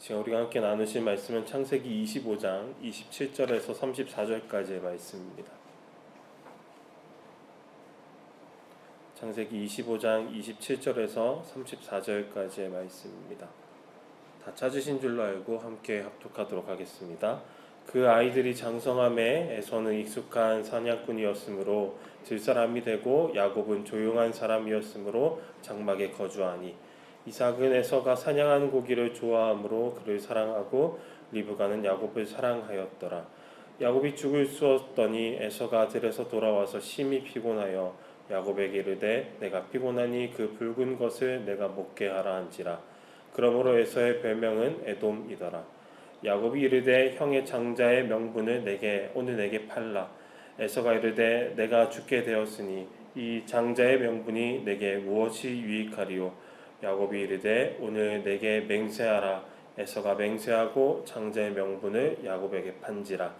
지금 우리가 함께 나누실 말씀은 창세기 25장 27절에서 34절까지의 말씀입니다. 창세기 25장 27절에서 34절까지의 말씀입니다. 다 찾으신 줄로 알고 함께 합독하도록 하겠습니다. 그 아이들이 장성함에 에서는 익숙한 사냥꾼이었으므로 들사람이 되고 야곱은 조용한 사람이었으므로 장막에 거주하니 이삭은 에서가 사냥하는 고기를 좋아하므로 그를 사랑하고 리브가는 야곱을 사랑하였더라. 야곱이 죽을 쑤었더니 에서가 들에서 돌아와서 심히 피곤하여 야곱에게 이르되 내가 피곤하니 그 붉은 것을 내가 먹게 하라 한지라. 그러므로 에서의 별명은 에돔이더라. 야곱이 이르되 형의 장자의 명분을 오늘 내게 팔라. 에서가 이르되 내가 죽게 되었으니 이 장자의 명분이 내게 무엇이 유익하리요. 야곱이 이르되 오늘 내게 맹세하라. 에서가 맹세하고 장자의 명분을 야곱에게 판지라.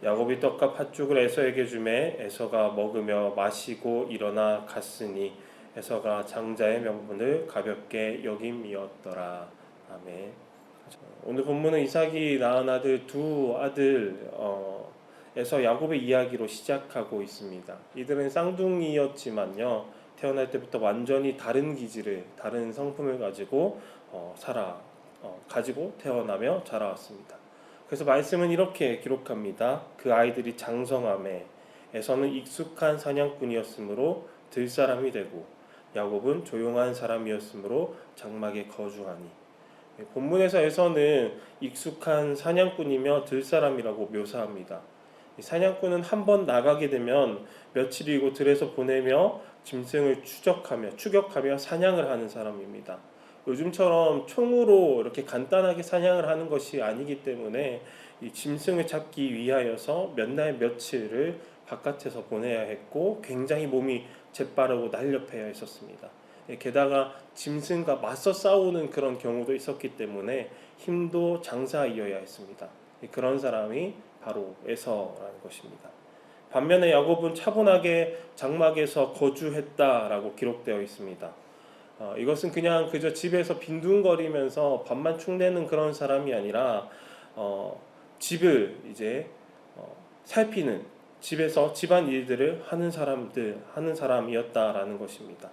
야곱이 떡과 팥죽을 에서에게 주매 에서가 먹으며 마시고 일어나 갔으니 에서가 장자의 명분을 가볍게 여김이었더라. 아멘. 오늘 본문은 이삭이 낳은 아들 두 아들에서 야곱의 이야기로 시작하고 있습니다. 이들은 쌍둥이였지만요, 태어날 때부터 완전히 다른 기질을, 다른 성품을 가지고 가지고 태어나며 자라왔습니다. 그래서 말씀은 이렇게 기록합니다. 그 아이들이 장성함에 에서는 익숙한 사냥꾼이었으므로 들사람이 되고 야곱은 조용한 사람이었으므로 장막에 거주하니. 본문에서 에서는 익숙한 사냥꾼이며 들사람이라고 묘사합니다. 사냥꾼은 한번 나가게 되면 며칠이고 들에서 보내며 짐승을 추격하며 사냥을 하는 사람입니다. 요즘처럼 총으로 이렇게 간단하게 사냥을 하는 것이 아니기 때문에 이 짐승을 잡기 위하여서 몇 날 며칠을 바깥에서 보내야 했고 굉장히 몸이 재빠르고 날렵해야 했었습니다. 게다가 짐승과 맞서 싸우는 그런 경우도 있었기 때문에 힘도 장사이어야 했습니다. 그런 사람이 바로 에서라는 것입니다. 반면에 야곱은 차분하게 장막에서 거주했다라고 기록되어 있습니다. 이것은 그저 집에서 빈둥거리면서 밥만 축내는 그런 사람이 아니라 집을 이제 살피는, 집에서 집안 일들을 하는 사람이었다라는 것입니다.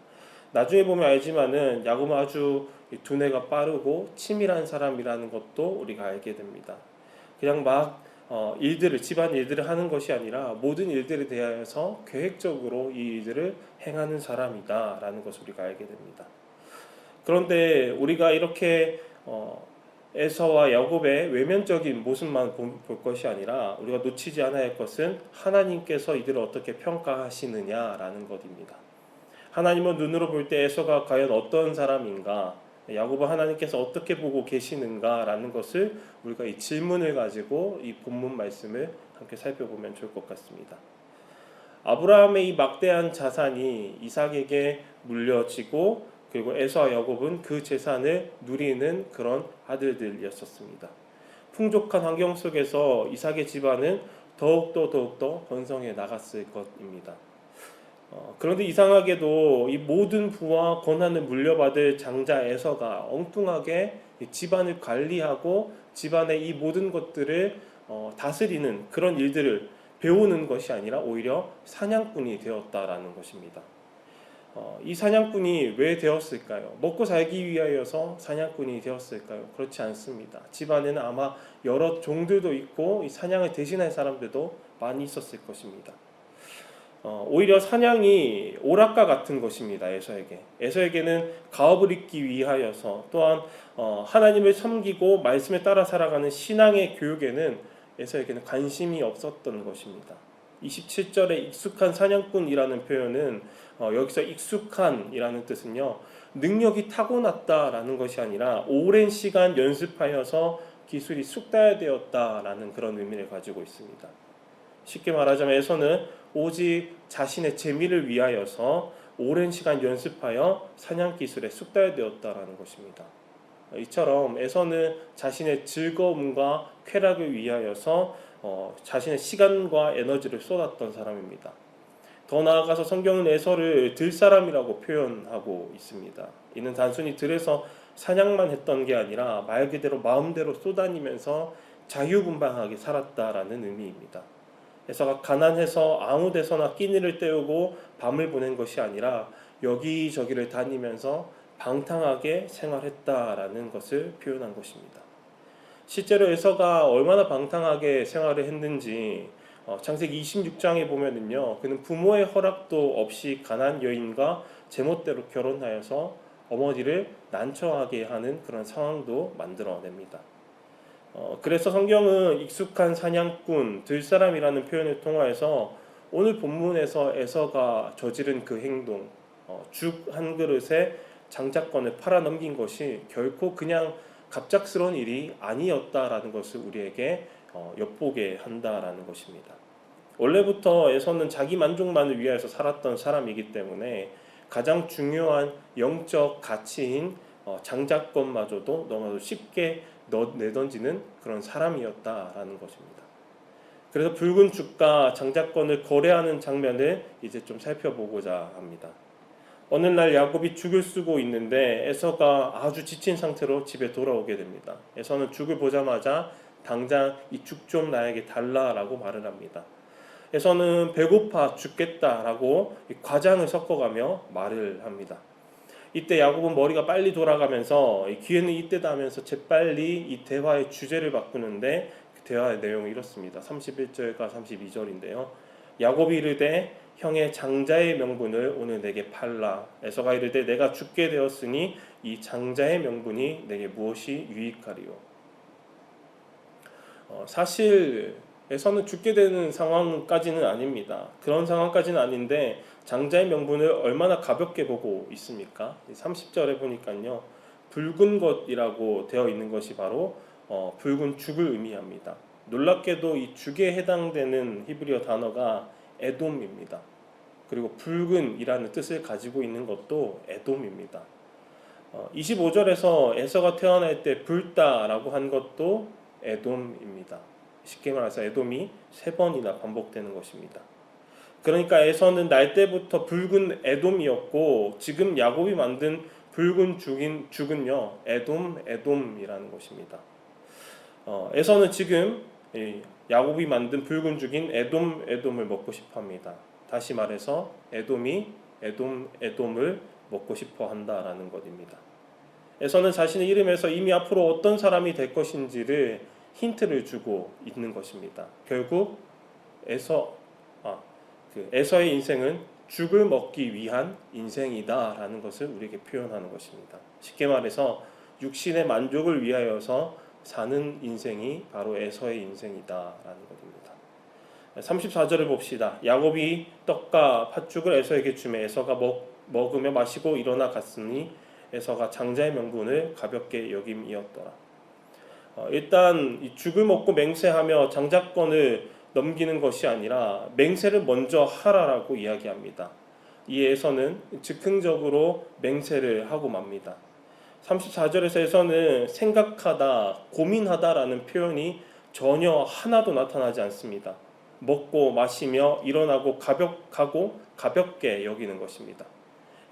나중에 보면 알지만은 야곱은 아주 두뇌가 빠르고 치밀한 사람이라는 것도 우리가 알게 됩니다. 그냥 집안 일들을 하는 것이 아니라 모든 일들에 대하여서 계획적으로 이 일들을 행하는 사람이다라는 것을 우리가 알게 됩니다. 그런데 우리가 이렇게 에서와 야곱의 외면적인 모습만 볼 것이 아니라 우리가 놓치지 않아야 할 것은 하나님께서 이들을 어떻게 평가하시느냐라는 것입니다. 하나님은 눈으로 볼 때 에서가 과연 어떤 사람인가, 야곱은 하나님께서 어떻게 보고 계시는가라는 것을 우리가 이 질문을 가지고 이 본문 말씀을 함께 살펴보면 좋을 것 같습니다. 아브라함의 이 막대한 자산이 이삭에게 물려지고 그리고 에서와 야곱은 그 재산을 누리는 그런 아들들이었습니다. 풍족한 환경 속에서 이삭의 집안은 더욱더 번성해 나갔을 것입니다. 그런데 이상하게도 이 모든 부와 권한을 물려받을 장자 에서가 엉뚱하게 집안을 관리하고 집안의 이 모든 것들을 다스리는 그런 일들을 배우는 것이 아니라 오히려 사냥꾼이 되었다라는 것입니다. 이 사냥꾼이 왜 되었을까요? 먹고 살기 위하여서 사냥꾼이 되었을까요? 그렇지 않습니다. 집안에는 아마 여러 종들도 있고 이 사냥을 대신할 사람들도 많이 있었을 것입니다. 오히려 사냥이 오락가 같은 것입니다. 에서에게는 가업을 잇기 위하여서 또한 하나님을 섬기고 말씀에 따라 살아가는 신앙의 교육에는 에서에게는 관심이 없었던 것입니다. 27절에 익숙한 사냥꾼이라는 표현은 여기서 익숙한이라는 뜻은요, 능력이 타고났다라는 것이 아니라 오랜 시간 연습하여서 기술이 숙달되었다라는 그런 의미를 가지고 있습니다. 쉽게 말하자면 에서는 오직 자신의 재미를 위하여서 오랜 시간 연습하여 사냥 기술에 숙달되었다라는 것입니다. 이처럼 에서는 자신의 즐거움과 쾌락을 위하여서 자신의 시간과 에너지를 쏟았던 사람입니다. 더 나아가서 성경은 에서를 들사람이라고 표현하고 있습니다. 이는 단순히 들에서 사냥만 했던 게 아니라 말 그대로 마음대로 쏘다니면서 자유분방하게 살았다라는 의미입니다. 에서가 가난해서 아무 데서나 끼니를 때우고 밤을 보낸 것이 아니라 여기저기를 다니면서 방탕하게 생활했다라는 것을 표현한 것입니다. 실제로 에서가 얼마나 방탕하게 생활을 했는지 창세기 26장에 보면은요, 그는 부모의 허락도 없이 가난 여인과 제멋대로 결혼하여서 어머니를 난처하게 하는 그런 상황도 만들어냅니다. 그래서 성경은 익숙한 사냥꾼, 들사람이라는 표현을 통하여서 오늘 본문에서 에서가 저지른 그 행동, 죽 한 그릇에 장자권을 팔아넘긴 것이 결코 그냥 갑작스러운 일이 아니었다라는 것을 우리에게 엿보게 한다라는 것입니다. 원래부터 에서는 자기 만족만을 위하여서 살았던 사람이기 때문에 가장 중요한 영적 가치인 장자권마저도 너무나도 쉽게 내던지는 그런 사람이었다라는 것입니다. 그래서 붉은 죽과 장자권을 거래하는 장면을 이제 좀 살펴보고자 합니다. 어느 날 야곱이 죽을 쓰고 있는데 에서가 아주 지친 상태로 집에 돌아오게 됩니다. 에서는 죽을 보자마자 당장 이 죽 좀 나에게 달라라고 말을 합니다. 에서는 배고파 죽겠다라고 과장을 섞어가며 말을 합니다. 이때 야곱은 머리가 빨리 돌아가면서 기회는 이때다 하면서 재빨리 이 대화의 주제를 바꾸는데 그 대화의 내용이 이렇습니다. 31절과 32절인데요. 야곱이 이르되 형의 장자의 명분을 오늘 내게 팔라. 에서가 이르되 내가 죽게 되었으니 이 장자의 명분이 내게 무엇이 유익하리요. 사실 에서는 죽게 되는 상황까지는 아닙니다. 그런 상황까지는 아닌데 장자의 명분을 얼마나 가볍게 보고 있습니까? 30절에 보니까요, 붉은 것이라고 되어 있는 것이 바로 붉은 죽을 의미합니다. 놀랍게도 이 죽에 해당되는 히브리어 단어가 에돔입니다. 그리고 붉은이라는 뜻을 가지고 있는 것도 에돔입니다. 25절에서 에서가 태어날 때 붉다라고 한 것도 에돔입니다. 쉽게 말해서 에돔이 3번이나 반복되는 것입니다. 그러니까 에서는 날 때부터 붉은 에돔이었고 지금 야곱이 만든 붉은 죽은요 에돔이라는 것입니다. 에서는 지금 야곱이 만든 붉은 죽인 에돔을 먹고 싶어합니다. 다시 말해서 에돔을 먹고 싶어한다라는 것입니다. 에서는 자신의 이름에서 이미 앞으로 어떤 사람이 될 것인지를 힌트를 주고 있는 것입니다. 결국 에서의 인생은 죽을 먹기 위한 인생이다라는 것을 우리에게 표현하는 것입니다. 쉽게 말해서 육신의 만족을 위하여서 사는 인생이 바로 에서의 인생이다라는 것입니다. 34절을 봅시다. 야곱이 떡과 팥죽을 에서에게 주매 에서가 먹으며 마시고 일어나 갔으니 에서가 장자의 명분을 가볍게 여김이었더라. 일단 이 죽을 먹고 맹세하며 장자권을 넘기는 것이 아니라 맹세를 먼저 하라라고 이야기합니다. 이에서는 즉흥적으로 맹세를 하고 맙니다. 34절에서 에서는 생각하다, 고민하다라는 표현이 전혀 하나도 나타나지 않습니다. 먹고 마시며 일어나고 가볍게 여기는 것입니다.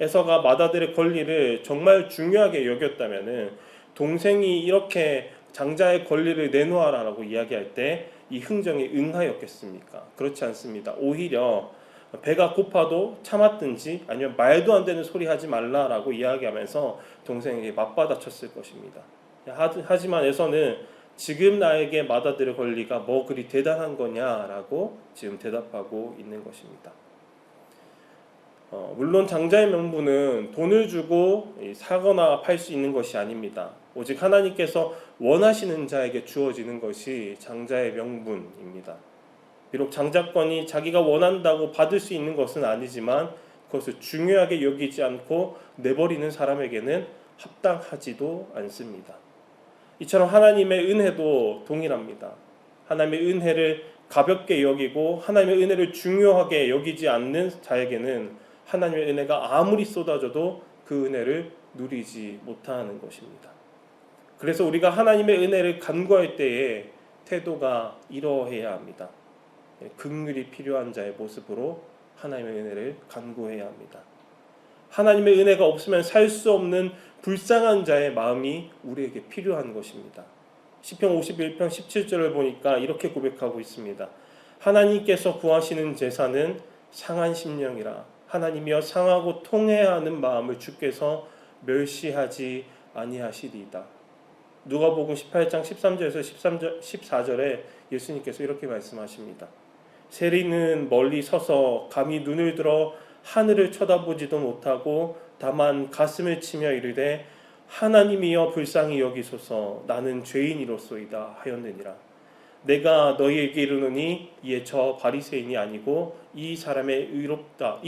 에서가 맏아들의 권리를 정말 중요하게 여겼다면은 동생이 이렇게 장자의 권리를 내놓아라라고 이야기할 때 이 흥정에 응하였겠습니까? 그렇지 않습니다. 오히려 배가 고파도 참았든지 아니면 말도 안 되는 소리 하지 말라라고 이야기하면서 동생에게 맞받아쳤을 것입니다. 하지만 에서는 지금 나에게 맏아들의 권리가 뭐 그리 대단한 거냐라고 지금 대답하고 있는 것입니다. 물론 장자의 명분은 돈을 주고 사거나 팔 수 있는 것이 아닙니다. 오직 하나님께서 원하시는 자에게 주어지는 것이 장자의 명분입니다. 비록 장자권이 자기가 원한다고 받을 수 있는 것은 아니지만 그것을 중요하게 여기지 않고 내버리는 사람에게는 합당하지도 않습니다. 이처럼 하나님의 은혜도 동일합니다. 하나님의 은혜를 가볍게 여기고 하나님의 은혜를 중요하게 여기지 않는 자에게는 하나님의 은혜가 아무리 쏟아져도 그 은혜를 누리지 못하는 것입니다. 그래서 우리가 하나님의 은혜를 간구할 때에 태도가 이러해야 합니다. 긍휼이 필요한 자의 모습으로 하나님의 은혜를 간구해야 합니다. 하나님의 은혜가 없으면 살 수 없는 불쌍한 자의 마음이 우리에게 필요한 것입니다. 시편 51편 17절을 보니까 이렇게 고백하고 있습니다. 하나님께서 구하시는 제사는 상한 심령이라. 하나님이여 상하고 통해야 하는 마음을 주께서 멸시하지 아니하시리이다. 누가복음 18장 13절에서 14절에 예수님께서 이렇게 말씀하십니다. 세리는 멀리 서서 감히 눈을 들어 하늘을 쳐다보지도 못하고 다만 가슴을 치며 이르되 하나님이여 불쌍히 여기소서 나는 죄인이로소이다 하였느니라. 내가 너희에게 이르노니 이에 저 바리새인이 아니고 이 사람이 의롭다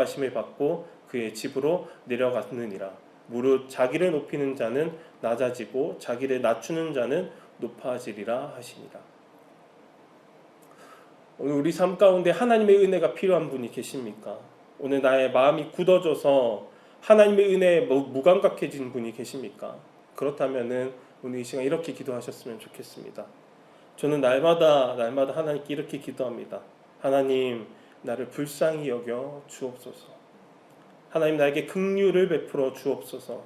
하심을 받고 그의 집으로 내려갔느니라. 무릇 자기를 높이는 자는 낮아지고 자기를 낮추는 자는 높아지리라 하시니라. 오늘 우리 삶 가운데 하나님의 은혜가 필요한 분이 계십니까? 오늘 나의 마음이 굳어져서 하나님의 은혜에 무감각해진 분이 계십니까? 그렇다면은 오늘 이 시간 이렇게 기도하셨으면 좋겠습니다. 저는 날마다 하나님께 이렇게 기도합니다. 하나님, 나를 불쌍히 여겨 주옵소서. 하나님, 나에게 긍휼을 베풀어 주옵소서.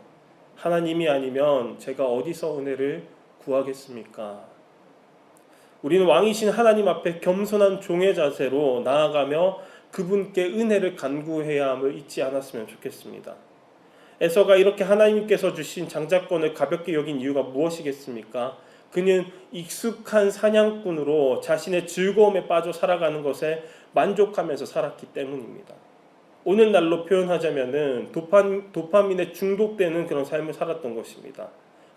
하나님이 아니면 제가 어디서 은혜를 구하겠습니까? 우리는 왕이신 하나님 앞에 겸손한 종의 자세로 나아가며 그분께 은혜를 간구해야 함을 잊지 않았으면 좋겠습니다. 에서가 이렇게 하나님께서 주신 장자권을 가볍게 여긴 이유가 무엇이겠습니까? 그는 익숙한 사냥꾼으로 자신의 즐거움에 빠져 살아가는 것에 만족하면서 살았기 때문입니다. 오늘날로 표현하자면은 도파민에 중독되는 그런 삶을 살았던 것입니다.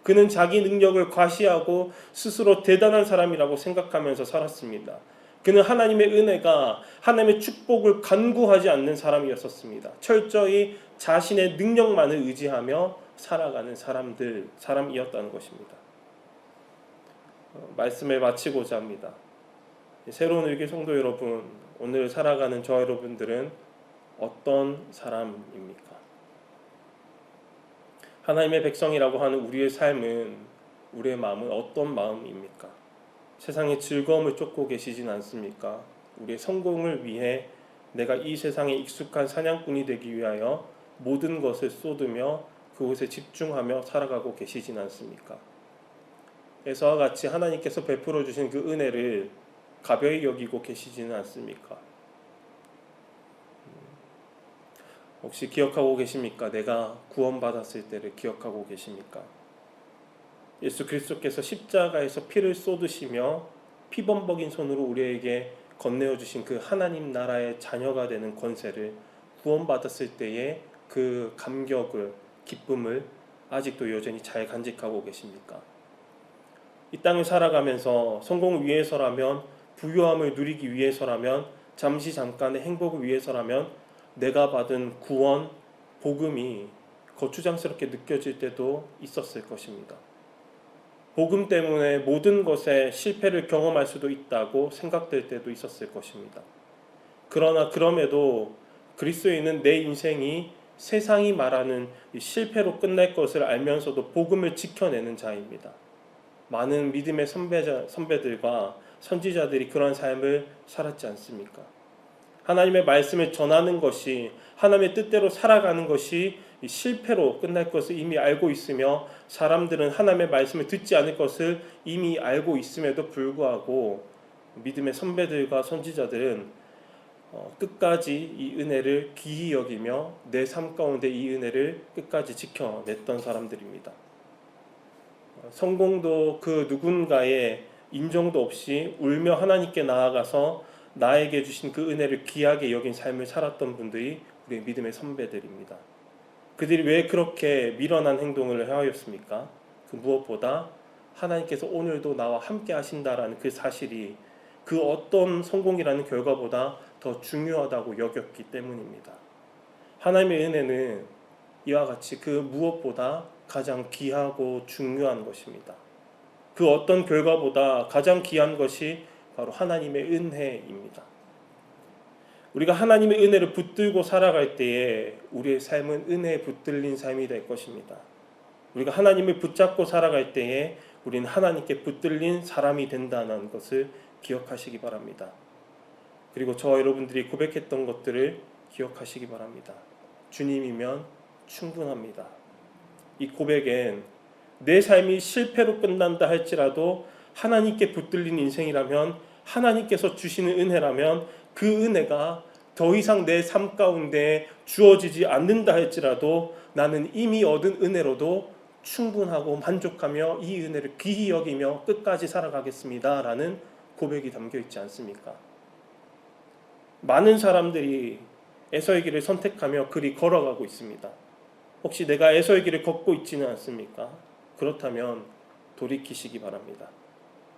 그는 자기 능력을 과시하고 스스로 대단한 사람이라고 생각하면서 살았습니다. 그는 하나님의 은혜가 하나님의 축복을 간구하지 않는 사람이었습니다. 철저히 자신의 능력만을 의지하며 살아가는 사람이었다는 것입니다. 말씀을 마치고자 합니다. 새로운 일기 성도 여러분, 오늘 살아가는 저 여러분들은 어떤 사람입니까? 하나님의 백성이라고 하는 우리의 삶은, 우리의 마음은 어떤 마음입니까? 세상의 즐거움을 쫓고 계시진 않습니까? 우리의 성공을 위해 내가 이 세상에 익숙한 사냥꾼이 되기 위하여 모든 것을 쏟으며 그곳에 집중하며 살아가고 계시진 않습니까? 에서와 같이 하나님께서 베풀어 주신 그 은혜를 가벼이 여기고 계시지는 않습니까? 혹시 기억하고 계십니까? 내가 구원받았을 때를 기억하고 계십니까? 예수 그리스도께서 십자가에서 피를 쏟으시며 피범벅인 손으로 우리에게 건네어 주신 그 하나님 나라의 자녀가 되는 권세를, 구원받았을 때의 그 감격을, 기쁨을 아직도 여전히 잘 간직하고 계십니까? 이 땅을 살아가면서 성공을 위해서라면, 부유함을 누리기 위해서라면, 잠깐의 행복을 위해서라면 내가 받은 구원, 복음이 거추장스럽게 느껴질 때도 있었을 것입니다. 복음 때문에 모든 것에 실패를 경험할 수도 있다고 생각될 때도 있었을 것입니다. 그러나 그럼에도 그리스도인은 내 인생이 세상이 말하는 실패로 끝날 것을 알면서도 복음을 지켜내는 자입니다. 많은 믿음의 선배들과 선지자들이 그런 삶을 살았지 않습니까? 하나님의 말씀을 전하는 것이, 하나님의 뜻대로 살아가는 것이 실패로 끝날 것을 이미 알고 있으며, 사람들은 하나님의 말씀을 듣지 않을 것을 이미 알고 있음에도 불구하고 믿음의 선배들과 선지자들은 끝까지 이 은혜를 귀히 여기며 내 삶 가운데 이 은혜를 끝까지 지켜냈던 사람들입니다. 성공도 그 누군가의 인정도 없이 울며 하나님께 나아가서 나에게 주신 그 은혜를 귀하게 여긴 삶을 살았던 분들이 우리의 믿음의 선배들입니다. 그들이 왜 그렇게 미련한 행동을 하였습니까? 그 무엇보다 하나님께서 오늘도 나와 함께 하신다라는 그 사실이 그 어떤 성공이라는 결과보다 더 중요하다고 여겼기 때문입니다. 하나님의 은혜는 이와 같이 그 무엇보다 가장 귀하고 중요한 것입니다. 그 어떤 결과보다 가장 귀한 것이 바로 하나님의 은혜입니다. 우리가 하나님의 은혜를 붙들고 살아갈 때에 우리의 삶은 은혜에 붙들린 삶이 될 것입니다. 우리가 하나님을 붙잡고 살아갈 때에 우리는 하나님께 붙들린 사람이 된다는 것을 기억하시기 바랍니다. 그리고 저와 여러분들이 고백했던 것들을 기억하시기 바랍니다. 주님이면 충분합니다. 이 고백엔 내 삶이 실패로 끝난다 할지라도 하나님께 붙들린 인생이라면, 하나님께서 주시는 은혜라면 그 은혜가 더 이상 내 삶 가운데 주어지지 않는다 할지라도 나는 이미 얻은 은혜로도 충분하고 만족하며 이 은혜를 귀히 여기며 끝까지 살아가겠습니다 라는 고백이 담겨 있지 않습니까? 많은 사람들이 에서의 길을 선택하며 그리 걸어가고 있습니다. 혹시 내가 에서의 길을 걷고 있지는 않습니까? 그렇다면 돌이키시기 바랍니다.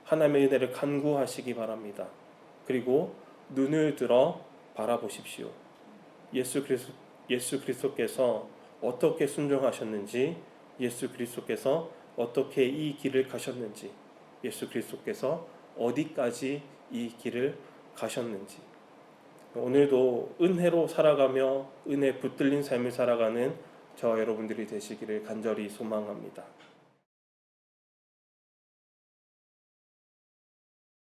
하나님의 은혜를 간구하시기 바랍니다. 그리고 눈을 들어 바라보십시오. 예수 그리스도께서 어떻게 순종하셨는지, 예수 그리스도께서 어떻게 이 길을 가셨는지, 예수 그리스도께서 어디까지 이 길을 가셨는지, 오늘도 은혜로 살아가며 은혜 붙들린 삶을 살아가는 저와 여러분들이 되시기를 간절히 소망합니다.